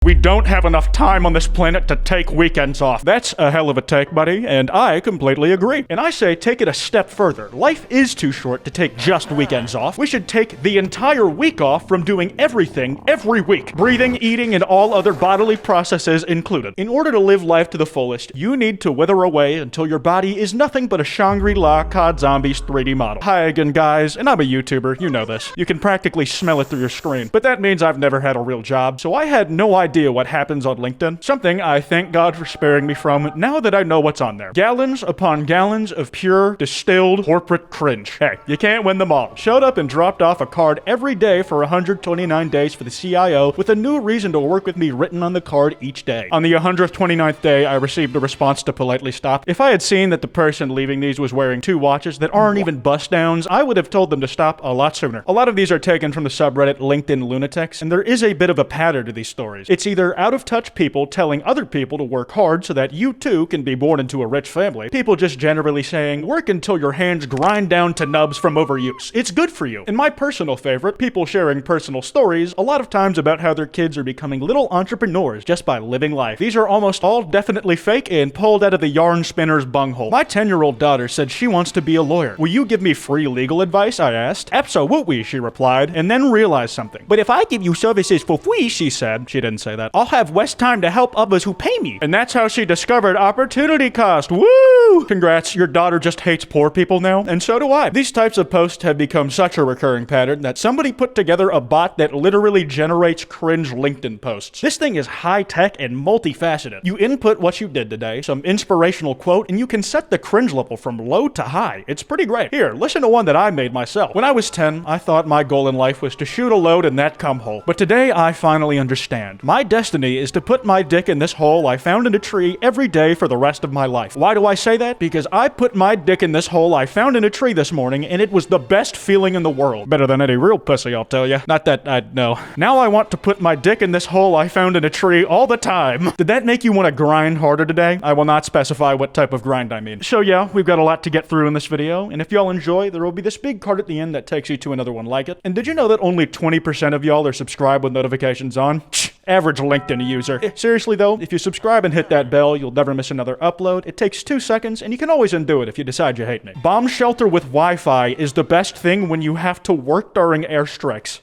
We don't have enough time on this planet to take weekends off. That's a hell of a take, buddy, and I completely agree. And I say take it a step further. Life is too short to take just weekends off. We should take the entire week off from doing everything every week. Breathing, eating, and all other bodily processes included. In order to live life to the fullest, you need to wither away until your body is nothing but a Shangri-La COD Zombies 3D model. Hi again, guys, and I'm a YouTuber, you know this. You can practically smell it through your screen. But that means I've never had a real job, so I had no idea what happens on LinkedIn. Something I thank God for sparing me from now that I know what's on there. Gallons upon gallons of pure, distilled, corporate cringe. Hey, you can't win them all. Showed up and dropped off a card every day for 129 days for the CIO with a new reason to work with me written on the card each day. On the 129th day, I received a response to politely stop. If I had seen that the person leaving these was wearing 2 watches that aren't even bust downs, I would have told them to stop a lot sooner. A lot of these are taken from the subreddit LinkedIn Lunatics, and there is a bit of a pattern to these stories. It's either out-of-touch people telling other people to work hard so that you too can be born into a rich family. People just generally saying, work until your hands grind down to nubs from overuse. It's good for you. And my personal favorite, people sharing personal stories, a lot of times about how their kids are becoming little entrepreneurs just by living life. These are almost all definitely fake and pulled out of the yarn spinner's bunghole. My 10-year-old daughter said she wants to be a lawyer. Will you give me free legal advice? I asked. Absolutely, she replied, and then realized something. But if I give you services for free, she said. She didn't say that. I'll have less time to help others who pay me. And that's how she discovered opportunity cost. Woo! Congrats, your daughter just hates poor people now, and so do I. These types of posts have become such a recurring pattern that somebody put together a bot that literally generates cringe LinkedIn posts. This thing is high-tech and multifaceted. You input what you did today, some inspirational quote, and you can set the cringe level from low to high. It's pretty great. Here, listen to one that I made myself. When I was 10, I thought my goal in life was to shoot a load in that cum hole. But today, I finally understand. My destiny is to put my dick in this hole I found in a tree every day for the rest of my life. Why do I say that? Because I put my dick in this hole I found in a tree this morning, and it was the best feeling in the world. Better than any real pussy, I'll tell you. Not that I'd know. Now I want to put my dick in this hole I found in a tree all the time. Did that make you want to grind harder today? I will not specify what type of grind I mean. So yeah, we've got a lot to get through in this video, and if y'all enjoy, there will be this big card at the end that takes you to another one like it. And did you know that only 20% of y'all are subscribed with notifications on? Average LinkedIn user. Seriously though, if you subscribe and hit that bell, you'll never miss another upload. It takes 2 seconds, and you can always undo it if you decide you hate me. Bomb shelter with Wi-Fi is the best thing when you have to work during airstrikes.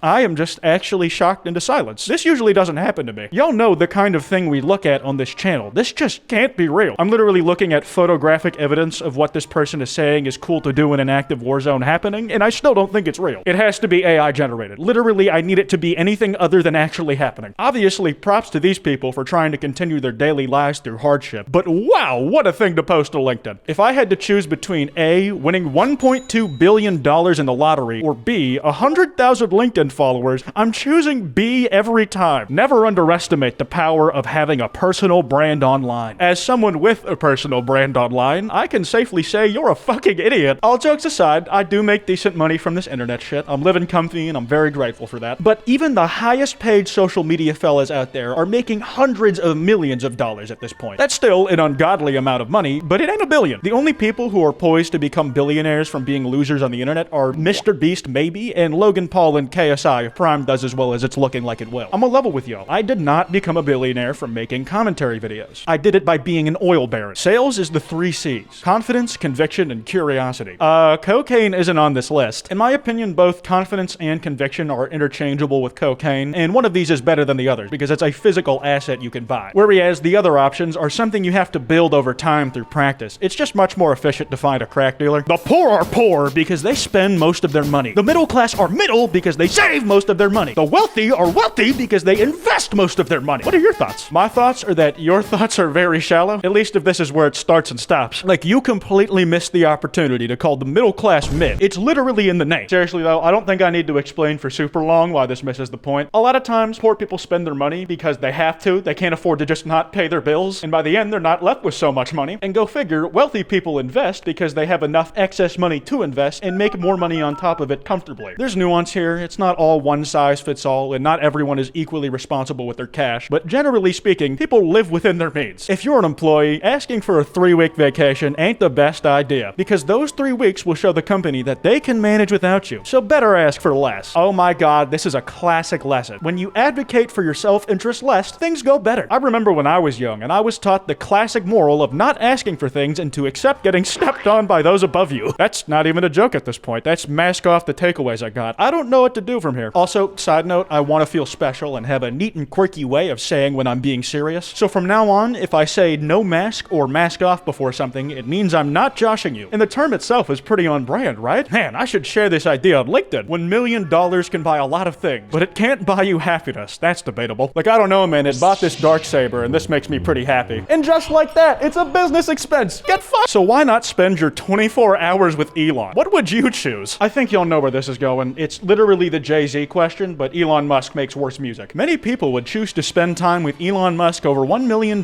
I am just actually shocked into silence. This usually doesn't happen to me. Y'all know the kind of thing we look at on this channel. This just can't be real. I'm literally looking at photographic evidence of what this person is saying is cool to do in an active war zone happening, and I still don't think it's real. It has to be AI generated. Literally, I need it to be anything other than actually happening. Obviously, props to these people for trying to continue their daily lives through hardship, but wow, what a thing to post to LinkedIn. If I had to choose between A, winning $1.2 billion in the lottery, or B, 100,000 LinkedIn followers, I'm choosing B every time. Never underestimate the power of having a personal brand online. As someone with a personal brand online, I can safely say you're a fucking idiot. All jokes aside, I do make decent money from this internet shit. I'm living comfy and I'm very grateful for that. But even the highest paid social media fellas out there are making hundreds of millions of dollars at this point. That's still an ungodly amount of money, but it ain't a billion. The only people who are poised to become billionaires from being losers on the internet are Mr. Beast maybe, and Logan Paul and KSI if Prime does as well as it's looking like it will. I'm a level with y'all. I did not become a billionaire from making commentary videos. I did it by being an oil baron. Sales is the 3 C's. Confidence, conviction, and curiosity. Cocaine isn't on this list. In my opinion, both confidence and conviction are interchangeable with cocaine, and one of these is better than the others because it's a physical asset you can buy. Whereas the other options are something you have to build over time through practice. It's just much more efficient to find a crack dealer. The poor are poor because they spend most of their money. The middle class are middle because they save most of their money. The wealthy are wealthy because they invest most of their money. What are your thoughts? My thoughts are that your thoughts are very shallow, at least if this is where it starts and stops. Like, you completely missed the opportunity to call the middle class mid. It's literally in the name. Seriously though, I don't think I need to explain for super long why this misses the point. A lot of times, poor people spend their money because they have to. They can't afford to just not pay their bills, and by the end, they're not left with so much money. And go figure, wealthy people invest because they have enough excess money to invest and make more money on top of it comfortably. There's nuance here. It's not all one size fits all, and not everyone is equally responsible with their cash, but generally speaking, people live within their means. If you're an employee, asking for a 3-week vacation ain't the best idea, because those 3 weeks will show the company that they can manage without you. So better ask for less. Oh my god, this is a classic lesson. When you advocate advocate for your self-interest less, things go better. I remember when I was young and I was taught the classic moral of not asking for things and to accept getting stepped on by those above you. That's not even a joke at this point. That's mask off the takeaways I got. I don't know what to do from here. Also, side note, I want to feel special and have a neat and quirky way of saying when I'm being serious. So from now on, if I say no mask or mask off before something, it means I'm not joshing you. And the term itself is pretty on brand, right? Man, I should share this idea on LinkedIn. $1 million can buy a lot of things, but it can't buy you happiness. That's debatable. Like, I don't know, man, it bought this Darksaber and this makes me pretty happy. And just like that, it's a business expense. Get fucked! So why not spend your 24 hours with Elon? What would you choose? I think you'll know where this is going. It's literally the Jay-Z question, but Elon Musk makes worse music. Many people would choose to spend time with Elon Musk over $1 million,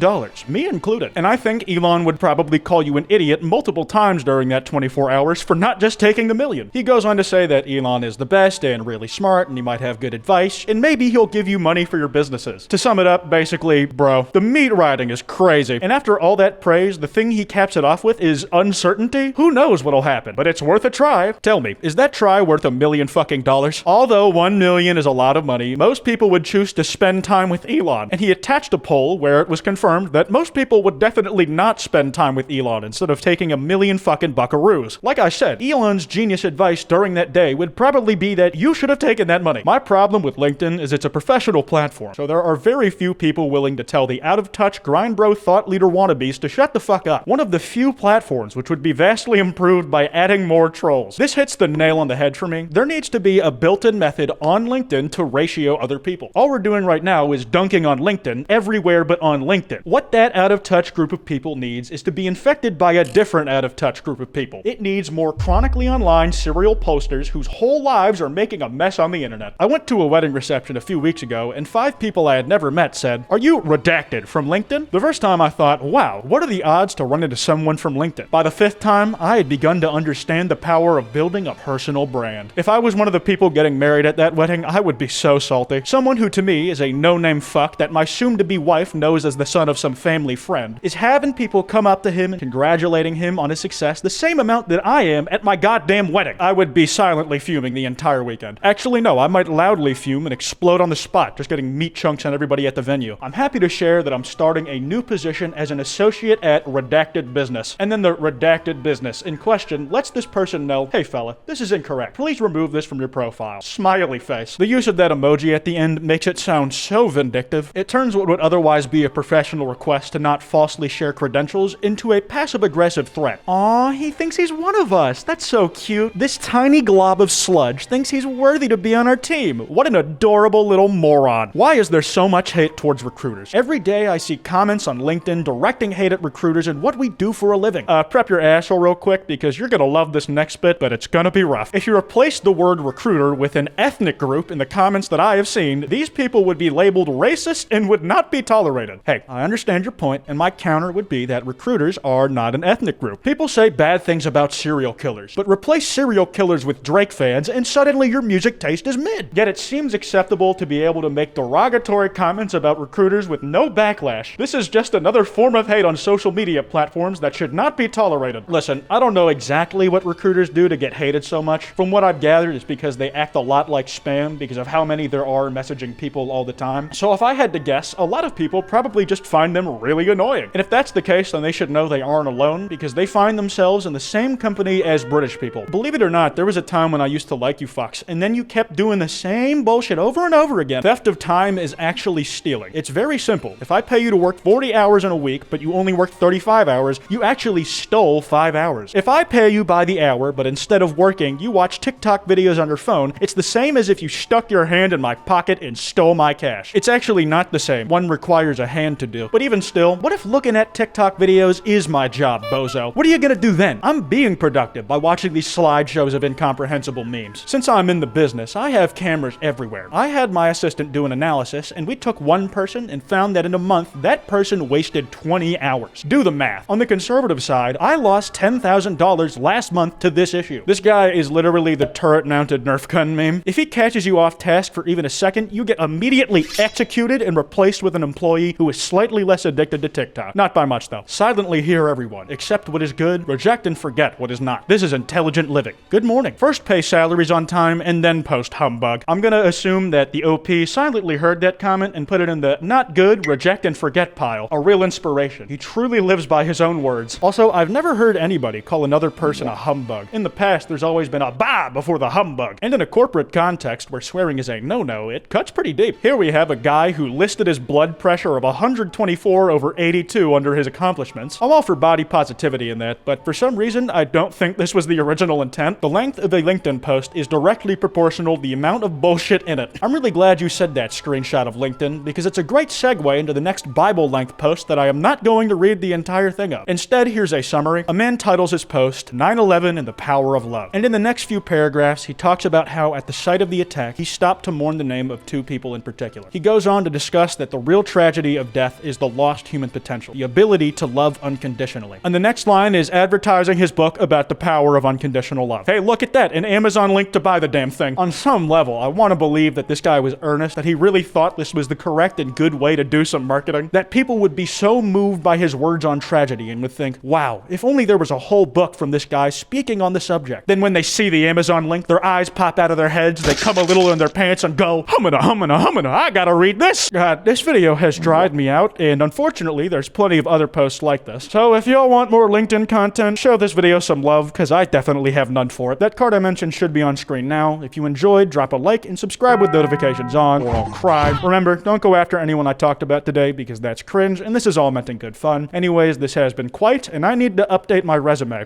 me included. And I think Elon would probably call you an idiot multiple times during that 24 hours for not just taking the million. He goes on to say that Elon is the best and really smart and he might have good advice, and maybe he'll give you money for your businesses. To sum it up, basically, bro, the meat riding is crazy. And after all that praise, the thing he caps it off with is uncertainty? Who knows what'll happen, but it's worth a try. Tell me, is that try worth $1 million fucking dollars? Although $1 million is a lot of money, most people would choose to spend time with Elon, and he attached a poll where it was confirmed that most people would definitely not spend time with Elon instead of taking $1 million fucking buckaroos. Like I said, Elon's genius advice during that day would probably be that you should have taken that money. My problem with LinkedIn is it's a professional platform, so there are very few people willing to tell the out-of-touch grind bro thought leader wannabes to shut the fuck up. One of the few platforms which would be vastly improved by adding more trolls. This hits the nail on the head for me. There needs to be a built-in method on LinkedIn to ratio other people. All we're doing right now is dunking on LinkedIn everywhere but on LinkedIn. What that out-of-touch group of people needs is to be infected by a different out-of-touch group of people. It needs more chronically online serial posters whose whole lives are making a mess on the internet. I went to a wedding reception a few weeks ago, and 5 people I had never met said, "Are you redacted from LinkedIn?" The first time I thought, wow, what are the odds to run into someone from LinkedIn? By the 5th time, I had begun to understand the power of building a personal brand. If I was one of the people getting married at that wedding, I would be so salty. Someone who to me is a no-name fuck that my soon-to-be wife knows as the son of some family friend is having people come up to him and congratulating him on his success the same amount that I am at my goddamn wedding. I would be silently fuming the entire weekend. Actually, no, I might loudly fume and explode on the spot, just getting meat chunks on everybody at the venue. I'm happy to share that I'm starting a new position as an associate at Redacted Business. And then the Redacted Business in question lets this person know, hey fella, this is incorrect. Please remove this from your profile. Smiley face. The use of that emoji at the end makes it sound so vindictive. It turns what would otherwise be a professional request to not falsely share credentials into a passive-aggressive threat. Aw, he thinks he's one of us. That's so cute. This tiny glob of sludge thinks he's worthy to be on our team. What an adorable little moron. Why is there so much hate towards recruiters? Every day I see comments on LinkedIn directing hate at recruiters and what we do for a living. Prep your asshole real quick because you're gonna love this next bit, but it's gonna be rough. If you replace the word recruiter with an ethnic group in the comments that I have seen, these people would be labeled racist and would not be tolerated. Hey, I understand your point, and my counter would be that recruiters are not an ethnic group. People say bad things about serial killers, but replace serial killers with Drake fans and suddenly your music taste is mid. Yet it seems acceptable to be able to make derogatory comments about recruiters with no backlash. This is just another form of hate on social media platforms that should not be tolerated. Listen, I don't know exactly what recruiters do to get hated so much. From what I've gathered, it's because they act a lot like spam because of how many there are messaging people all the time. So if I had to guess, a lot of people probably just find them really annoying. And if that's the case, then they should know they aren't alone because they find themselves in the same company as British people. Believe it or not, there was a time when I used to like you fucks, and then you kept doing the same bullshit over and over again. Theft of time is actually stealing. It's very simple. If I pay you to work 40 hours in a week, but you only work 35 hours, you actually stole 5 hours. If I pay you by the hour, but instead of working, you watch TikTok videos on your phone, it's the same as if you stuck your hand in my pocket and stole my cash. It's actually not the same. One requires a hand to do. But even still, what if looking at TikTok videos is my job, bozo? What are you gonna do then? I'm being productive by watching these slideshows of incomprehensible memes. Since I'm in the business, I have cameras everywhere. I had my assistant do an analysis, and we took one person and found that in a month, that person wasted 20 hours. Do the math. On the conservative side, I lost $10,000 last month to this issue. This guy is literally the turret-mounted Nerf gun meme. If he catches you off task for even a second, you get immediately executed and replaced with an employee who is slightly less addicted to TikTok. Not by much, though. Silently hear everyone. Accept what is good, reject and forget what is not. This is intelligent living. Good morning. First pay salaries on time, and then post humbug. I'm gonna assume that the OP silently heard that comment and put it in the not good, reject and forget pile. A real inspiration. He truly lives by his own words. Also, I've never heard anybody call another person a humbug. In the past, there's always been a bah before the humbug. And in a corporate context where swearing is a no-no, it cuts pretty deep. Here we have a guy who listed his blood pressure of 124/82 under his accomplishments. I'm all for body positivity in that, but for some reason, I don't think this was the original intent. The length of a LinkedIn post is directly proportional to the amount of bullshit in it. I'm really glad you said that, screenshot of LinkedIn, because it's a great segue into the next Bible-length post that I am not going to read the entire thing of. Instead, here's a summary. A man titles his post, 9/11 and the Power of Love. And in the next few paragraphs, he talks about how at the site of the attack, he stopped to mourn the name of two people in particular. He goes on to discuss that the real tragedy of death is the lost human potential, the ability to love unconditionally. And the next line is advertising his book about the power of unconditional love. Hey, look at that, an Amazon link to buy the damn thing. On some level, I want to believe that this guy was earnest, that he really thought this was the correct and good way to do some marketing, that people would be so moved by his words on tragedy and would think, wow, if only there was a whole book from this guy speaking on the subject. Then when they see the Amazon link, their eyes pop out of their heads, they come a little in their pants and go, humana, humana, humana, I gotta read this. This video has dried me out, and unfortunately, there's plenty of other posts like this. So if y'all want more LinkedIn content, show this video some love, because I definitely have none for it. That card I mentioned should be on screen now. If you enjoyed, drop a like and subscribe with notifications on, or I'll cry. Remember, don't go after anyone I talked about today, because that's cringe, and this is all meant in good fun. Anyways, this has been Kwite, and I need to update my resume.